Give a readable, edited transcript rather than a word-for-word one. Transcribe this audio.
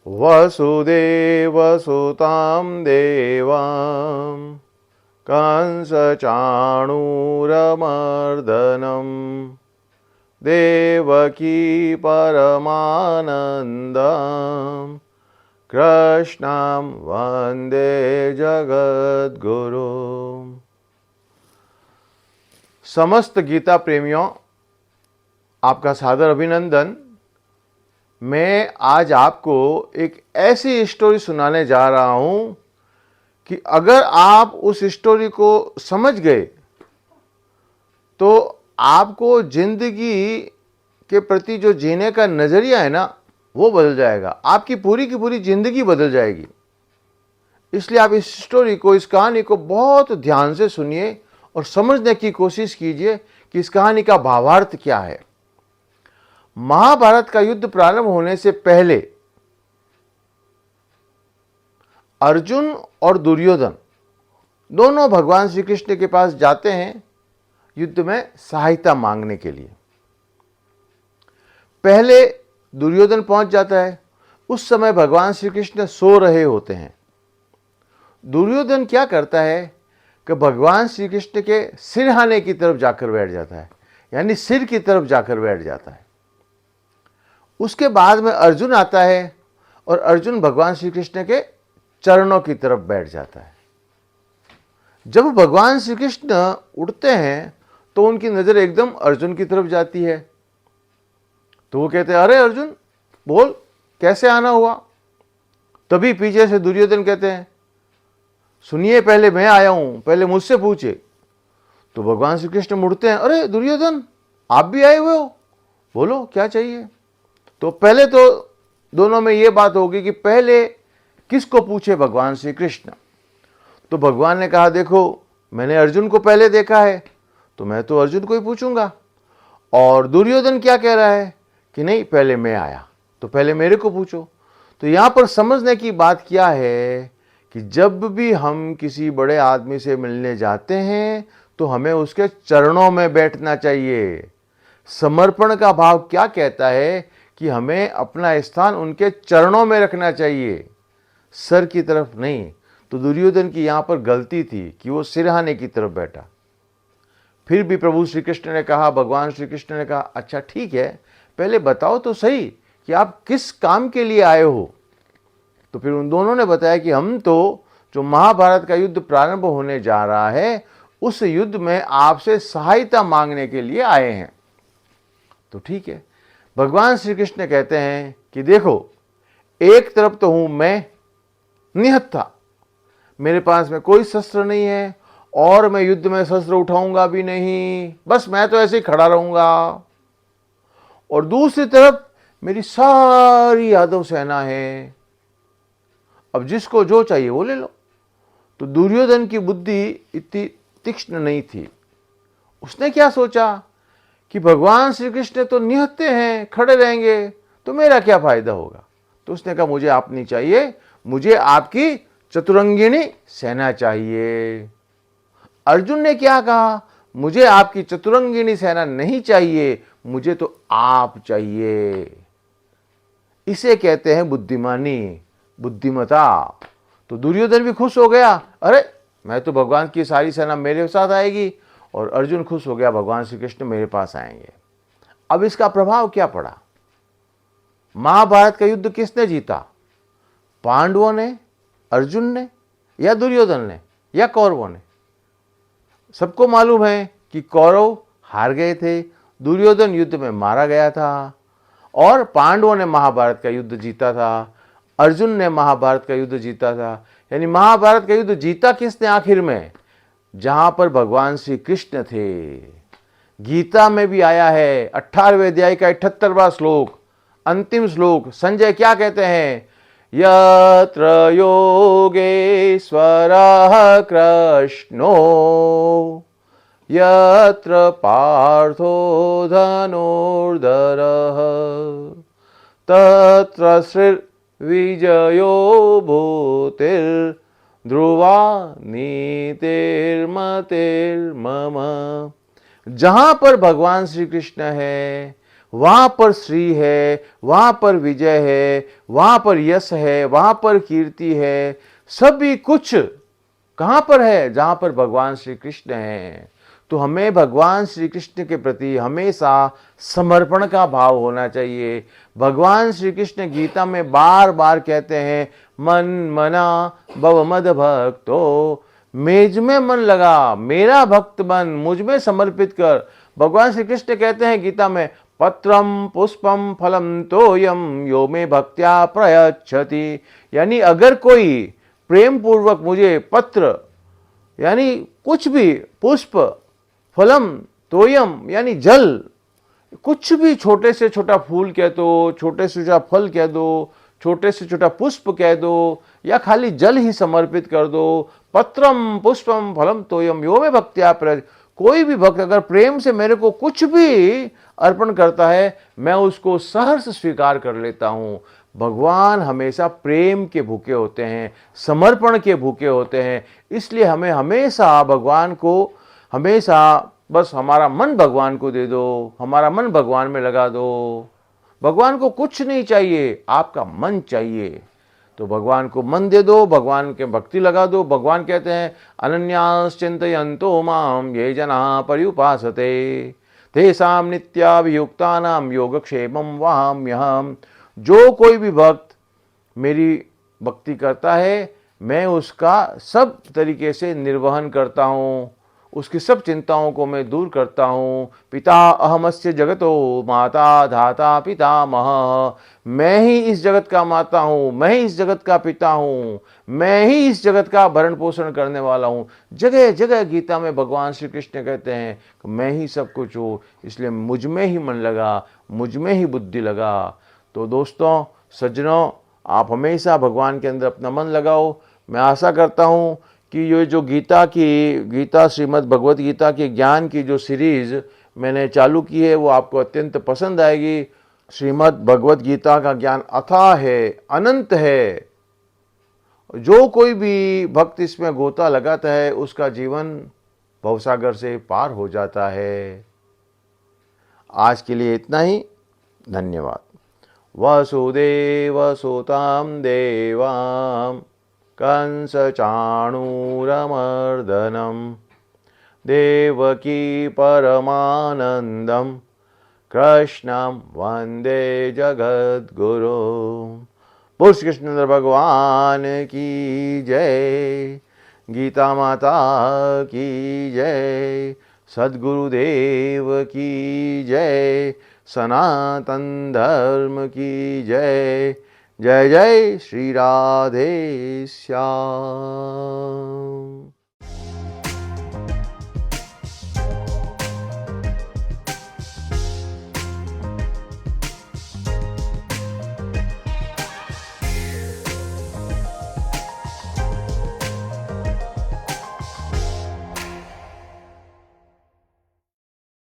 वसुदेवसुतां देवां कंसचाणूरमर्दनं देवकी परमानन्दं कृष्णं वन्दे जगद्गुरुम्। समस्त गीता प्रेमियों, आपका सादर अभिनंदन। मैं आज आपको एक ऐसी स्टोरी सुनाने जा रहा हूं कि अगर आप उस स्टोरी को समझ गए तो आपको जिंदगी के प्रति जो जीने का नजरिया है ना, वो बदल जाएगा। आपकी पूरी की पूरी जिंदगी बदल जाएगी। इसलिए आप इस स्टोरी को, इस कहानी को बहुत ध्यान से सुनिए और समझने की कोशिश कीजिए कि इस कहानी का भावार्थ क्या है। महाभारत का युद्ध प्रारंभ होने से पहले अर्जुन और दुर्योधन दोनों भगवान श्री कृष्ण के पास जाते हैं युद्ध में सहायता मांगने के लिए। पहले दुर्योधन पहुंच जाता है। उस समय भगवान श्री कृष्ण सो रहे होते हैं। दुर्योधन क्या करता है कि भगवान श्री कृष्ण के सिरहाने की तरफ जाकर बैठ जाता है, यानी सिर की तरफ जाकर बैठ जाता है। उसके बाद में अर्जुन आता है और अर्जुन भगवान श्री कृष्ण के चरणों की तरफ बैठ जाता है। जब भगवान श्री कृष्ण उठते हैं तो उनकी नजर एकदम अर्जुन की तरफ जाती है। तो वो कहते हैं, अरे अर्जुन बोल, कैसे आना हुआ? तभी पीछे से दुर्योधन कहते हैं, सुनिए, पहले मैं आया हूं, पहले मुझसे पूछे। तो भगवान श्री कृष्ण मुड़ते हैं, अरे दुर्योधन, आप भी आए हुए हो, बोलो क्या चाहिए? तो पहले तो दोनों में यह बात होगी कि पहले किसको पूछे भगवान श्री कृष्ण। तो भगवान ने कहा, देखो मैंने अर्जुन को पहले देखा है तो मैं तो अर्जुन को ही पूछूंगा। और दुर्योधन क्या कह रहा है कि नहीं, पहले मैं आया तो पहले मेरे को पूछो। तो यहां पर समझने की बात क्या है कि जब भी हम किसी बड़े आदमी से मिलने जाते हैं तो हमें उसके चरणों में बैठना चाहिए। समर्पण का भाव क्या कहता है कि हमें अपना स्थान उनके चरणों में रखना चाहिए, सर की तरफ नहीं। तो दुर्योधन की यहां पर गलती थी कि वो सिरहाने की तरफ बैठा। फिर भी प्रभु श्री कृष्ण ने कहा, भगवान श्री कृष्ण ने कहा, अच्छा ठीक है, पहले बताओ तो सही कि आप किस काम के लिए आए हो। तो फिर उन दोनों ने बताया कि हम तो जो महाभारत का युद्ध प्रारंभ होने जा रहा है उस युद्ध में आपसे सहायता मांगने के लिए आए हैं। तो ठीक है, भगवान श्री कृष्ण कहते हैं कि देखो, एक तरफ तो हूं मैं निहत्था, मेरे पास में कोई शस्त्र नहीं है और मैं युद्ध में शस्त्र उठाऊंगा भी नहीं, बस मैं तो ऐसे ही खड़ा रहूंगा। और दूसरी तरफ मेरी सारी यादव सेना है, अब जिसको जो चाहिए वो ले लो। तो दुर्योधन की बुद्धि इतनी तीक्ष्ण नहीं थी। उसने क्या सोचा कि भगवान श्री कृष्ण तो निहत्थे हैं, खड़े रहेंगे, तो मेरा क्या फायदा होगा। तो उसने कहा, मुझे आप नहीं चाहिए, मुझे आपकी चतुरंगिणी सेना चाहिए। अर्जुन ने क्या कहा, मुझे आपकी चतुरंगिणी सेना नहीं चाहिए, मुझे तो आप चाहिए। इसे कहते हैं बुद्धिमानी, बुद्धिमता। तो दुर्योधन भी खुश हो गया, अरे मैं तो भगवान की सारी सेना मेरे साथ आएगी। और अर्जुन खुश हो गया, भगवान श्री कृष्ण मेरे पास आएंगे। अब इसका प्रभाव क्या पड़ा? महाभारत का युद्ध किसने जीता? पांडवों ने, अर्जुन ने, या दुर्योधन ने, या कौरवों ने? सबको मालूम है कि कौरव हार गए थे, दुर्योधन युद्ध में मारा गया था, और पांडवों ने महाभारत का युद्ध जीता था, अर्जुन ने महाभारत का युद्ध जीता था। यानी महाभारत का युद्ध जीता किसने आखिर में? जहां पर भगवान श्री कृष्ण थे। गीता में भी आया है, 18वें अध्याय का 78वां श्लोक, अंतिम श्लोक। संजय क्या कहते हैं? यत्र योगेश्वरः कृष्णो यत्र पार्थो धनुर्धरः तत्र श्रीर्विजयो भूतिर्ध्रुवा नीतिर्मतिर्मम। जहां पर भगवान श्री कृष्ण है वहां पर श्री है, वहां पर विजय है, वहां पर यश है, वहां पर कीर्ति है। सभी कुछ कहां पर है? जहां पर भगवान श्री कृष्ण है। तो हमें भगवान श्री कृष्ण के प्रति हमेशा समर्पण का भाव होना चाहिए। भगवान श्री कृष्ण गीता में बार बार कहते हैं, मन मना भव मद भक्तो, मेज में मन लगा, मेरा भक्त बन, मुझ में समर्पित कर। भगवान श्री कृष्ण कहते हैं गीता में, पत्रम पुष्पम फलम तोयम यो में भक्त्या प्रयच्छति। यानी अगर कोई प्रेम पूर्वक मुझे पत्र यानी कुछ भी, पुष्प, फलम, तोयम यानी जल, कुछ भी छोटे से छोटा फूल कह दो, छोटे से छोटा फल कह दो, छोटे से छोटा पुष्प कह दो, या खाली जल ही समर्पित कर दो। पत्रम पुष्पम फलम तोयम यो में भक्त्या प्रज। कोई भी भक्त अगर प्रेम से मेरे को कुछ भी अर्पण करता है, मैं उसको सहर्ष स्वीकार कर लेता हूं। भगवान हमेशा प्रेम के भूखे होते हैं, समर्पण के भूखे होते हैं। इसलिए हमें हमेशा भगवान को, हमेशा बस हमारा मन भगवान को दे दो, हमारा मन भगवान में लगा दो। भगवान को कुछ नहीं चाहिए, आपका मन चाहिए। तो भगवान को मन दे दो, भगवान के भक्ति लगा दो। भगवान कहते हैं, अनन्यास चिंतयन्तो माम ये जना पर्युपासते तेषां नित्याभियुक्तानां योगक्षेमं वहाम्यहम्। जो कोई भी भक्त मेरी भक्ति करता है, मैं उसका सब तरीके से निर्वहन करता हूँ, उसकी सब चिंताओं को मैं दूर करता हूँ। पिता अहमस्य जगतो माता धाता पितामह। मैं ही इस जगत का माता हूँ, मैं ही इस जगत का पिता हूँ, मैं ही इस जगत का भरण पोषण करने वाला हूँ। जगह जगह गीता में भगवान श्री कृष्ण कहते हैं कि मैं ही सब कुछ हूँ, इसलिए मुझ में ही मन लगा, मुझ में ही बुद्धि लगा। तो दोस्तों, सज्जनों, आप हमेशा भगवान के अंदर अपना मन लगाओ। मैं आशा करता हूँ कि ये जो गीता श्रीमद् भगवत गीता की ज्ञान की जो सीरीज़ मैंने चालू की है, वो आपको अत्यंत पसंद आएगी। श्रीमद् भगवत गीता का ज्ञान अथाह है, अनंत है। जो कोई भी भक्त इसमें गोता लगाता है, उसका जीवन भवसागर से पार हो जाता है। आज के लिए इतना ही। धन्यवाद। वसुदेव सुतां देवां कंसचाणूरमर्दनं देवकी परमानन्दं कृष्णं वन्दे जगद्गुरुं। बोल श्री कृष्ण भगवान की जय, गीता माता की जय, सद्गुरुदेव की जय, सनातन धर्म की जय। जय जय श्री राधे श्याम।